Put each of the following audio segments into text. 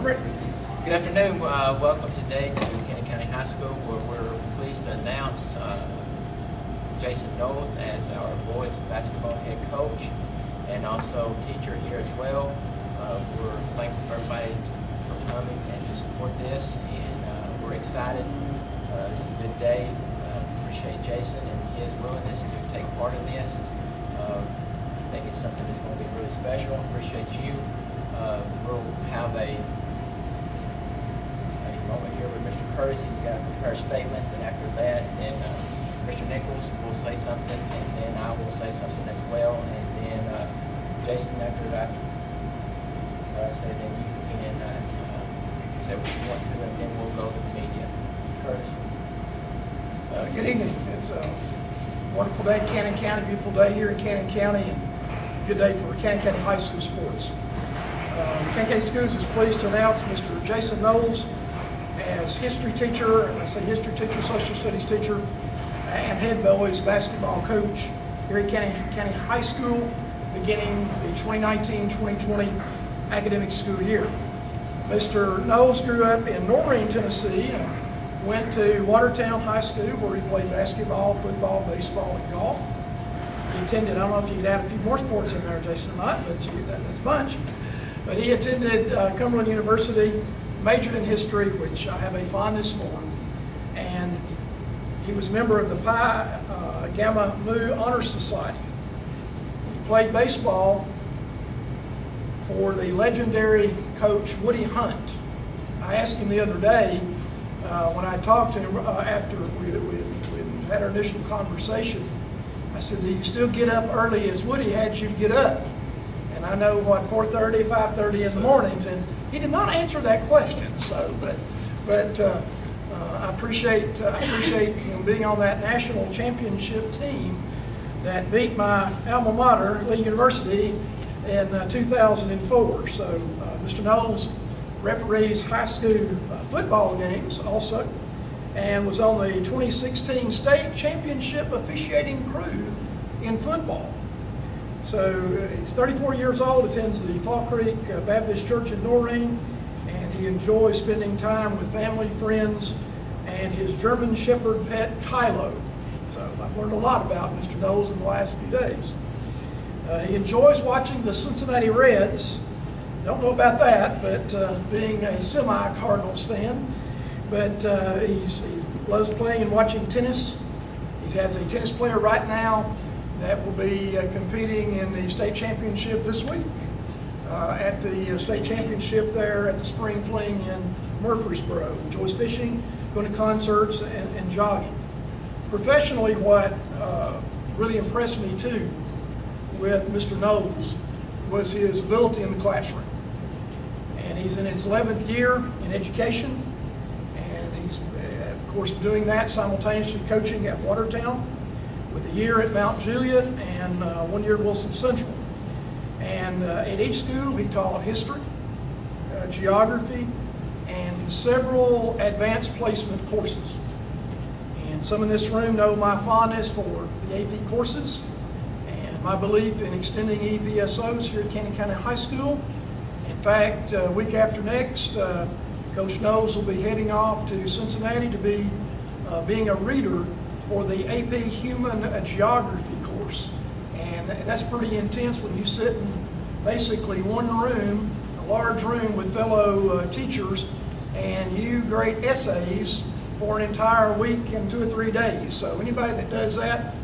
Brett. Good afternoon. Welcome today to Kenny County High School, where we're pleased to announce Jason Knowles as our boys basketball head coach and also teacher here as well. We're thankful for everybody for coming and to support this, and we're excited. This is a good day. Appreciate Jason and his willingness to take part in this. I think it's something that's going to be really special. Appreciate you. We'll have a moment here with Mr. Curtis. He's got to prepare a statement, and after that, and Mr. Nichols will say something, and then I will say something as well, and then Jason, after I say, then you can say what you want to, and then we'll go to the media. Mr. Curtis. Good evening. It's a wonderful day in Cannon County, beautiful day here in Cannon County, and good day for Cannon County High School sports. Cannon County Schools is pleased to announce Mr. Jason Knowles as history teacher, I say history teacher, social studies teacher, and head boys basketball coach here at Cannon County High School, beginning the 2019-2020 academic school year. Mr. Knowles grew up in Noreen, Tennessee, and went to Watertown High School, where he played basketball, football, baseball, and golf. He attended, I don't know if you could add a few more sports in there, Jason, or not, but that's a bunch. But he attended Cumberland University, majored in history, which I have a fondness for, and he was a member of the Pi Gamma Mu Honor Society. He played baseball for the legendary coach Woody Hunt. I asked him the other day when I talked to him after we had our initial conversation. I said, "Do you still get up early as Woody had you to get up?" And I know, 4:30, 5:30 in the mornings, and he did not answer that question. So, but I appreciate him being on that national championship team that beat my alma mater, Lee University, in 2004. So, Mr. Knowles referees high school football games also, and was on the 2016 state championship officiating crew in football. So he's 34 years old, attends the Fall Creek Baptist Church in Noreen, and he enjoys spending time with family, friends, and his German Shepherd pet, Kylo. So I've learned a lot about Mr. Knowles in the last few days. He enjoys watching the Cincinnati Reds. Don't know about that, but being a semi-Cardinals fan. But he loves playing and watching tennis. He has a tennis player right now that will be competing in the state championship this week at the state championship there at the Spring Fling in Murfreesboro. Enjoys fishing, going to concerts, and jogging. Professionally, what really impressed me too with Mr. Knowles was his ability in the classroom. And he's in his 11th year in education, and he's, of course, doing that simultaneously coaching at Watertown, with a year at Mount Juliet and 1 year at Wilson Central. And at each school, he taught history, geography, and several advanced placement courses. And some in this room know my fondness for the AP courses and my belief in extending EPSOs here at Cannon County High School. In fact, week after next, Coach Knowles will be heading off to Cincinnati to be being a reader for the AP Human Geography course. And that's pretty intense when you sit in basically one room, a large room with fellow teachers, and you grade essays for an entire week and 2 or 3 days. So anybody that does that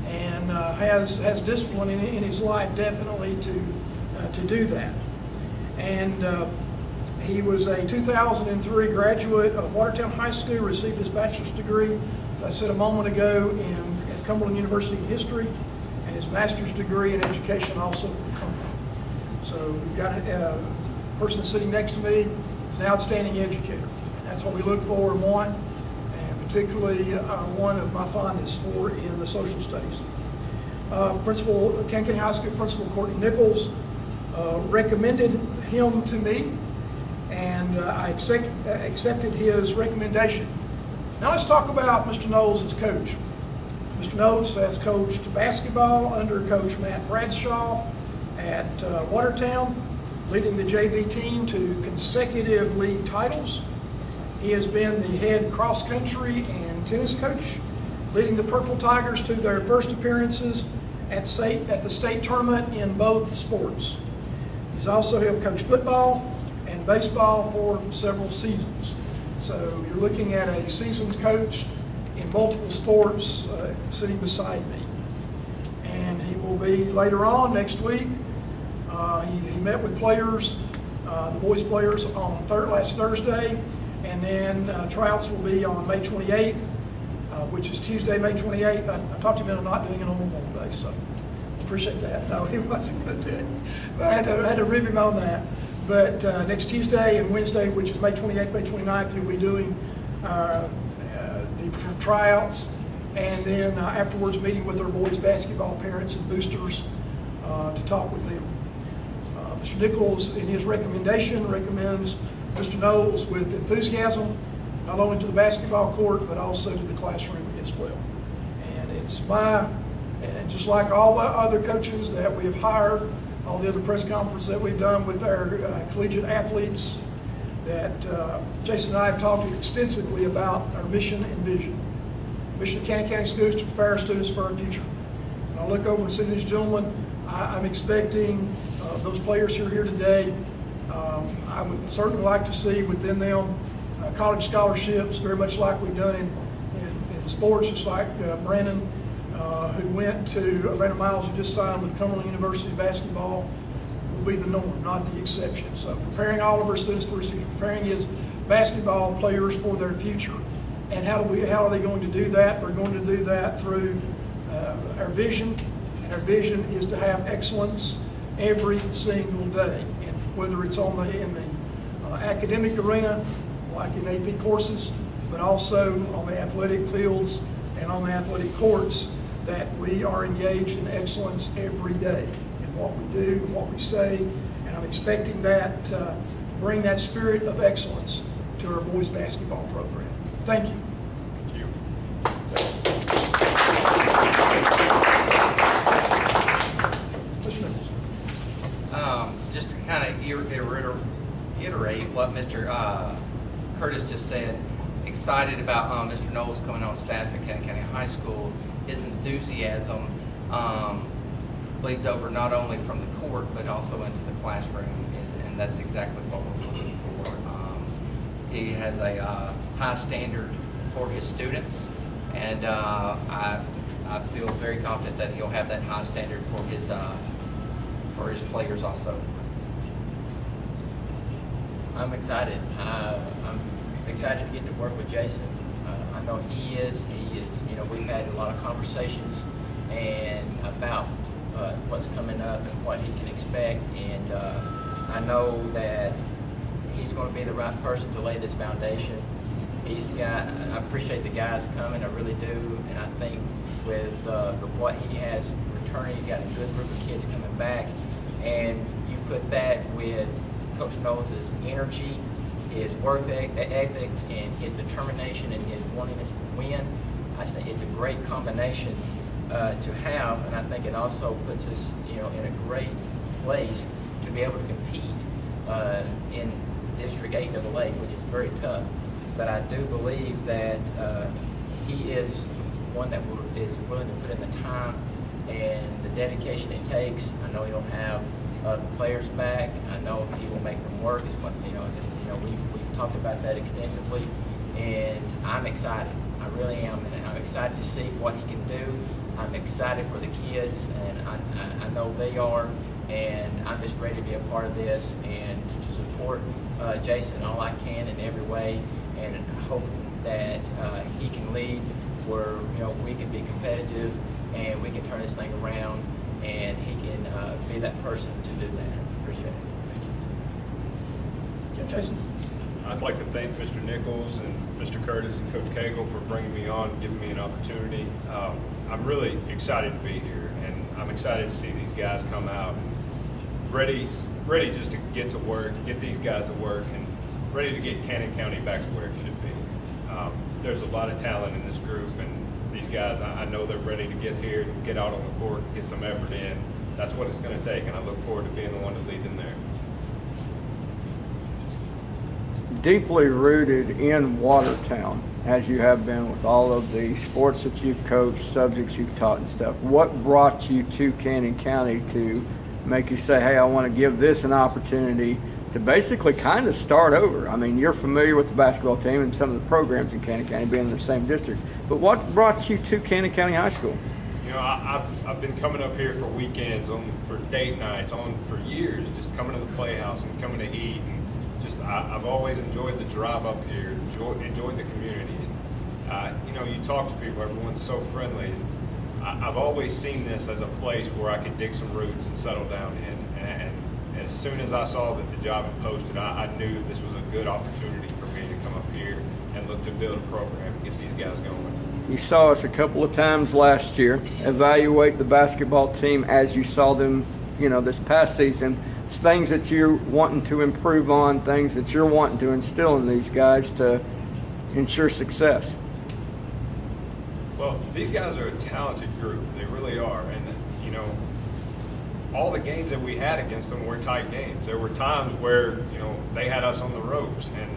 and has discipline in his life definitely to do that. And he was a 2003 graduate of Watertown High School, received his bachelor's degree, as I said a moment ago, at Cumberland University in history, and his master's degree in education also from Cumberland. So we've got a person sitting next to me who's an outstanding educator. And that's what we look for and want, and particularly one of my fondness for in the social studies. Cannon County High School Principal Courtney Nichols recommended him to me, and I accepted his recommendation. Now let's talk about Mr. Knowles as coach. Mr. Knowles has coached basketball under Coach Matt Bradshaw at Watertown. leading the JV team to consecutive league titles. He has been the head cross-country and tennis coach, leading the Purple Tigers to their first appearances at the state tournament in both sports. He's also helped coach football and baseball for several seasons. So you're looking at a seasoned coach in multiple sports sitting beside me. And he will be later on next week. He met with players, the boys players, on last Thursday, and then tryouts will be on May 28th, which is Tuesday, May 28th. I talked him into not doing it on Memorial Day, so appreciate that. No, he wasn't going to do it, but I had to rib him on that. But next Tuesday and Wednesday, which is May 28th, May 29th, he'll be doing the tryouts, and then afterwards meeting with our boys basketball parents and boosters to talk with them. Mr. Nichols, in his recommendation, recommends Mr. Knowles with enthusiasm, not only to the basketball court, but also to the classroom as well. And it's and just like all the other coaches that we have hired, all the other press conferences that we've done with our collegiate athletes, that Jason and I have talked extensively about our mission and vision. Mission of Cannon County Schools to prepare our students for our future. When I look over and see these gentlemen, I'm expecting those players who are here today, I would certainly like to see within them college scholarships, very much like we've done in sports, just like Brandon Miles, who just signed with Cumberland University basketball, will be the norm, not the exception. So preparing all of our students for his future, preparing his basketball players for their future. And how are they going to do that? They're going to do that through our vision, and our vision is to have excellence every single day. And whether it's in the academic arena, like in AP courses, but also on the athletic fields and on the athletic courts, that we are engaged in excellence every day in what we do, and what we say, and I'm expecting that to bring that spirit of excellence to our boys basketball program. Thank you. Thank you. Mr. Nichols. Just to kind of reiterate what Mr. Curtis just said, excited about Mr. Knowles coming on staff at Cannon County High School. His enthusiasm bleeds over not only from the court but also into the classroom, and that's exactly what we're looking for. He has a high standard for his students, and I feel very confident that he'll have that high standard for his players also. I'm excited. I'm excited to get to work with Jason. I know he is. You know, we've had a lot of conversations and about what's coming up and what he can expect, and I know that he's going to be the right person to lay this foundation. I appreciate the guys coming, I really do, and I think with what he has returning, he's got a good group of kids coming back, and you put that with Coach Knowles' energy, his work ethic, and his determination, and his wanting us to win. I think it's a great combination to have, and I think it also puts us, in a great place to be able to compete in District 8AA, which is very tough. But I do believe that he is one that is willing to put in the time and the dedication it takes. I know he'll have the players back. I know he will make them work. We've talked about that extensively, and I'm excited. I really am, and I'm excited to see what he can do. I'm excited for the kids, and I know they are, and I'm just ready to be a part of this and to support Jason all I can in every way, and hope that he can lead where we can be competitive and we can turn this thing around, and he can be that person to do that. Appreciate it. Thank you. Yeah, Jason. I'd like to thank Mr. Nichols and Mr. Curtis and Coach Cagle for bringing me on and giving me an opportunity. I'm really excited to be here, and I'm excited to see these guys come out and ready just to get to work, get these guys to work, and ready to get Cannon County back to where it should be. There's a lot of talent in this group, and these guys, I know they're ready to get here, get out on the court, get some effort in. That's what it's going to take, and I look forward to being the one to lead them there. deeply rooted in Watertown, as you have been with all of the sports that you've coached, subjects you've taught and stuff. What brought you to Cannon County to make you say, hey, I want to give this an opportunity to basically kind of start over? I mean, you're familiar with the basketball team and some of the programs in Cannon County, being in the same district. But what brought you to Cannon County High School? You know, I've been coming up here for weekends, for date nights, for years, just coming to the Playhouse and coming to eat. And just I've always enjoyed the drive up here, enjoyed the community. You know, you talk to people, everyone's so friendly. I've always seen this as a place where I could dig some roots and settle down in. And as soon as I saw that the job had posted, I knew this was a good opportunity for me to come up here and look to build a program and get these guys going. You saw us a couple of times last year evaluate the basketball team as you saw them, you know, this past season. It's things that you're wanting to improve on, things that you're wanting to instill in these guys to ensure success. Well, these guys are a talented group. They really are. And, you know, all the games that we had against them were tight games. There were times where, you know, they had us on the ropes, and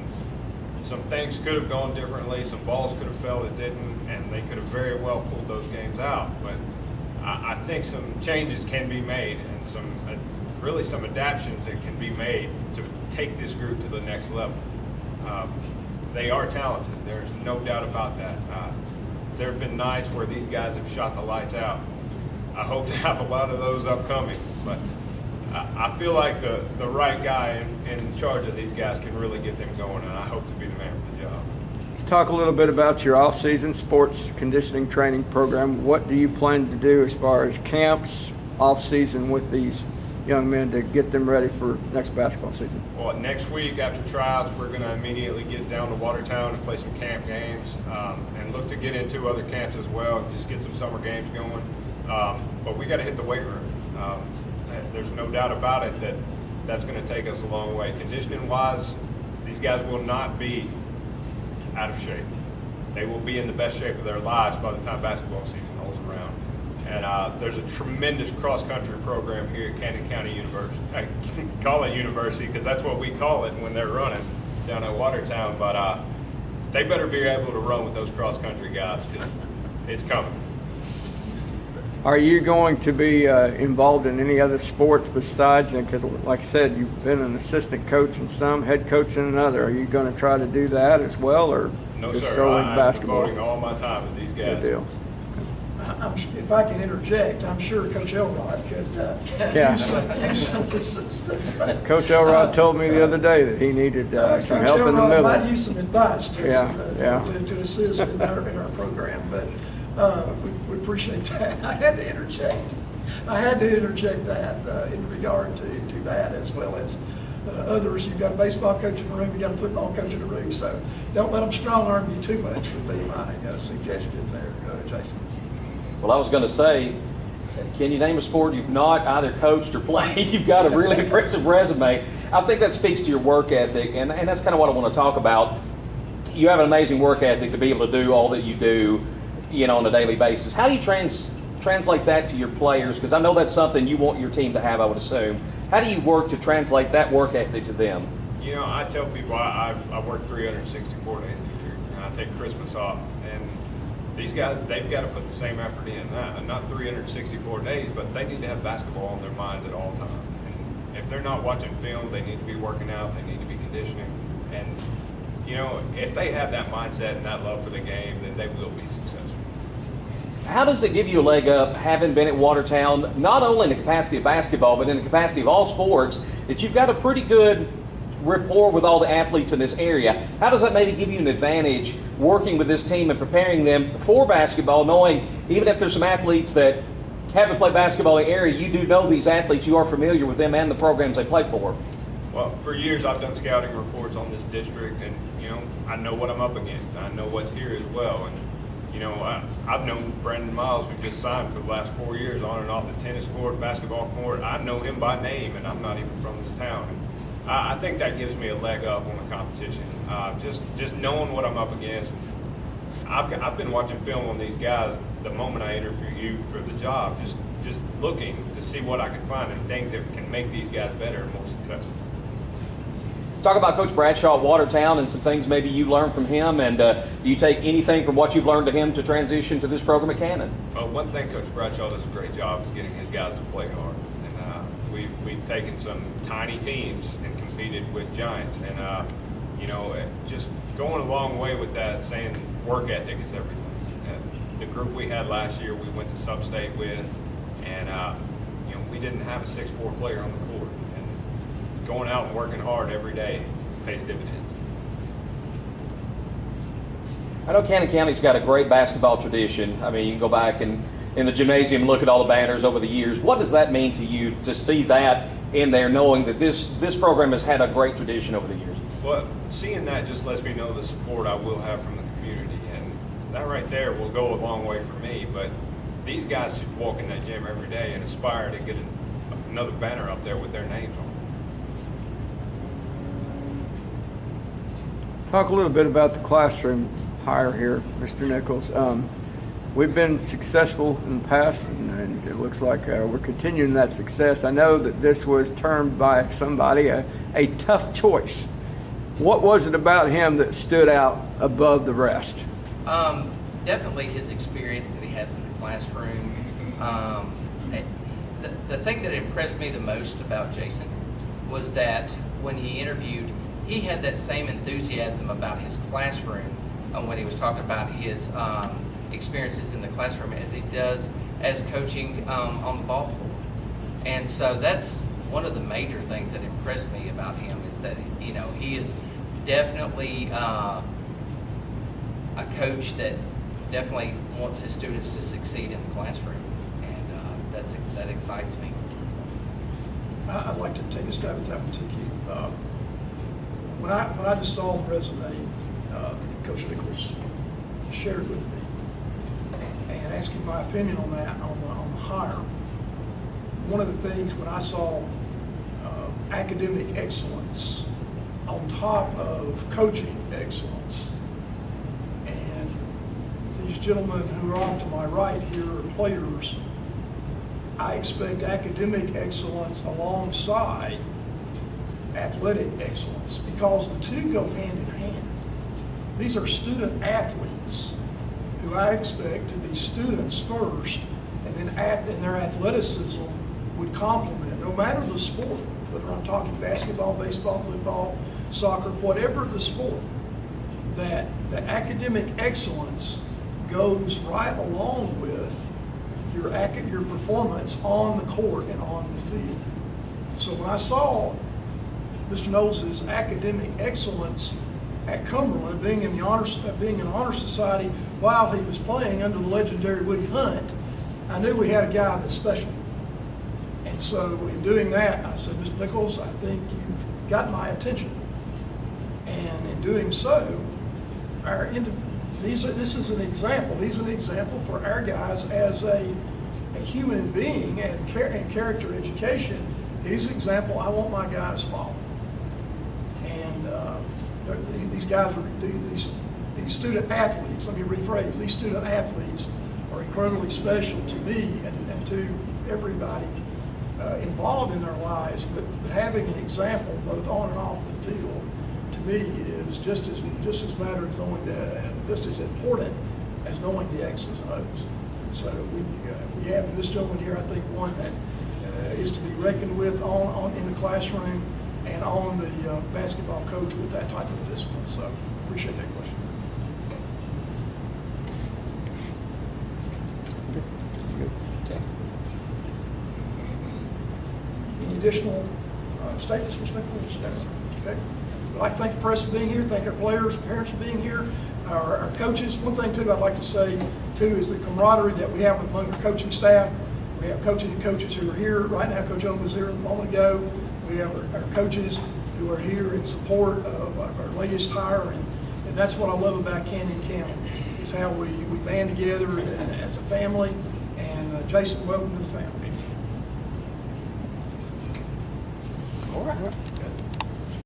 some things could have gone differently. Some balls could have fell that didn't, and they could have very well pulled those games out. But I think some changes can be made, and really some adaptations that can be made to take this group to the next level. They are talented. There's no doubt about that. There have been nights where these guys have shot the lights out. I hope to have a lot of those upcoming, but I feel like the right guy in charge of these guys can really get them going, and I hope to be the man for the job. Let's talk a little bit about your off-season sports conditioning training program. What do you plan to do as far as camps, off-season with these young men to get them ready for next basketball season? Well, next week after tryouts, we're going to immediately get down to Watertown and play some camp games, and look to get into other camps as well, and just get some summer games going. But we got to hit the weight room. There's no doubt about it that that's going to take us a long way. Conditioning-wise, these guys will not be out of shape. They will be in the best shape of their lives by the time basketball season rolls around. And there's a tremendous cross-country program here at Cannon County University. I call it university because that's what we call it when they're running down at Watertown. But they better be able to run with those cross-country guys because it's coming. Are you going to be involved in any other sports besides, because like I said, you've been an assistant coach in some, head coach in another. Are you going to try to do that as well, or No, just sir. solely I'm basketball? devoting all my time to these guys. Good deal. If I can interject, I'm sure Coach Elrod could Yeah. use some assistance. Coach Elrod told me the other day that he needed some Coach help in the Elrod middle. might use some advice Yeah. to assist in our program, but we appreciate that. I had to interject that in regard to that, as well as others. You've got a baseball coach in the room, you've got a football coach in the room, so don't let them strong arm you too much would be my suggestion there, Jason. Well, I was going to say, can you name a sport you've not either coached or played? You've got a really impressive resume. I think that speaks to your work ethic, and that's kind of what I want to talk about. You have an amazing work ethic to be able to do all that you do, you know, on a daily basis. How do you translate that to your players? Because I know that's something you want your team to have, I would assume. How do you work to translate that work ethic to them? You know, I tell people I work 364 days a year, and I take Christmas off. And these guys, they've got to put the same effort in. Not 364 days, but they need to have basketball on their minds at all times. And if they're not watching film, they need to be working out, they need to be conditioning. And, you know, if they have that mindset and that love for the game, then they will be successful. How does it give you a leg up, having been at Watertown, not only in the capacity of basketball, but in the capacity of all sports, that you've got a pretty good rapport with all the athletes in this area? How does that maybe give you an advantage working with this team and preparing them for basketball, knowing even if there's some athletes that haven't played basketball in the area, you do know these athletes, you are familiar with them and the programs they play for? Well, for years I've done scouting reports on this district, and, you know, I know what I'm up against. I know what's here as well. And, you know, I've known Brandon Miles, who just signed for the last 4 years on and off the tennis court, basketball court. I know him by name, and I'm not even from this town. And I think that gives me a leg up on the competition. Just knowing what I'm up against. I've been watching film on these guys the moment I interview for the job, just looking to see what I can find and things that can make these guys better and more successful. Talk about Coach Bradshaw at Watertown and some things maybe you learned from him, and do you take anything from what you've learned to him to transition to this program at Cannon? One thing Coach Bradshaw does a great job is getting his guys to play hard. And we've taken some tiny teams and competed with giants. And, just going a long way with that, saying work ethic is everything. The group we had last year, we went to sub-state with, and, we didn't have a 6'4" player on the court. And going out and working hard every day pays dividends. I know Cannon County's got a great basketball tradition. I mean, you can go back and in the gymnasium and look at all the banners over the years. What does that mean to you to see that in there, knowing that this program has had a great tradition over the years? Well, seeing that just lets me know the support I will have from the community, and that right there will go a long way for me. But these guys should walk in that gym every day and aspire to get another banner up there with their names on it. Talk a little bit about the classroom hire here, Mr. Nichols. We've been successful in the past, and it looks like we're continuing that success. I know that this was termed by somebody a tough choice. What was it about him that stood out above the rest? Definitely his experience that he has in the classroom. The thing that impressed me the most about Jason was that when he interviewed, he had that same enthusiasm about his classroom when he was talking about his experiences in the classroom as he does as coaching on the ball floor. And so that's one of the major things that impressed me about him, is that he is definitely a coach that definitely wants his students to succeed in the classroom, and that excites me. I'd like to take a stab at that one too, Keith. When I just saw the resume Coach Nichols shared with me, and asking my opinion on that, on the hire, one of the things when I saw academic excellence on top of coaching excellence, and these gentlemen who are off to my right here are players, I expect academic excellence alongside athletic excellence, because the two go hand in hand. These are student athletes who I expect to be students first, and then their athleticism would complement, no matter the sport, whether I'm talking basketball, baseball, football, soccer, whatever the sport, that the academic excellence goes right along with your performance on the court and on the field. So when I saw Mr. Knowles' academic excellence at Cumberland, being in an honor society while he was playing under the legendary Woody Hunt, I knew we had a guy that's special. And so in doing that, I said, Mr. Nichols, I think you've got my attention. And in doing so, this is an example. He's an example for our guys as a human being and character education. He's an example I want my guys following. And these guys are these student athletes. Let me rephrase: these student athletes are incredibly special to me and to everybody involved in their lives. But having an example both on and off the field, to me, is just as matter of knowing just as important as knowing the X's and O's. So we have in this gentleman here, I think, one that is to be reckoned with on in the classroom and on the basketball coach with that type of discipline. So appreciate that question. Okay. Any additional statements, Mr. Nichols? Okay. I'd like to thank the press for being here, thank our players, parents for being here, our coaches. One thing too I'd like to say too is the camaraderie that we have among our coaching staff. We have coaches who are here right now. Coach Owen was here a moment ago. We have our coaches who are here in support of our latest hire, and that's what I love about Canyon County, is how we band together as a family. And Jason, welcome to the family. All right.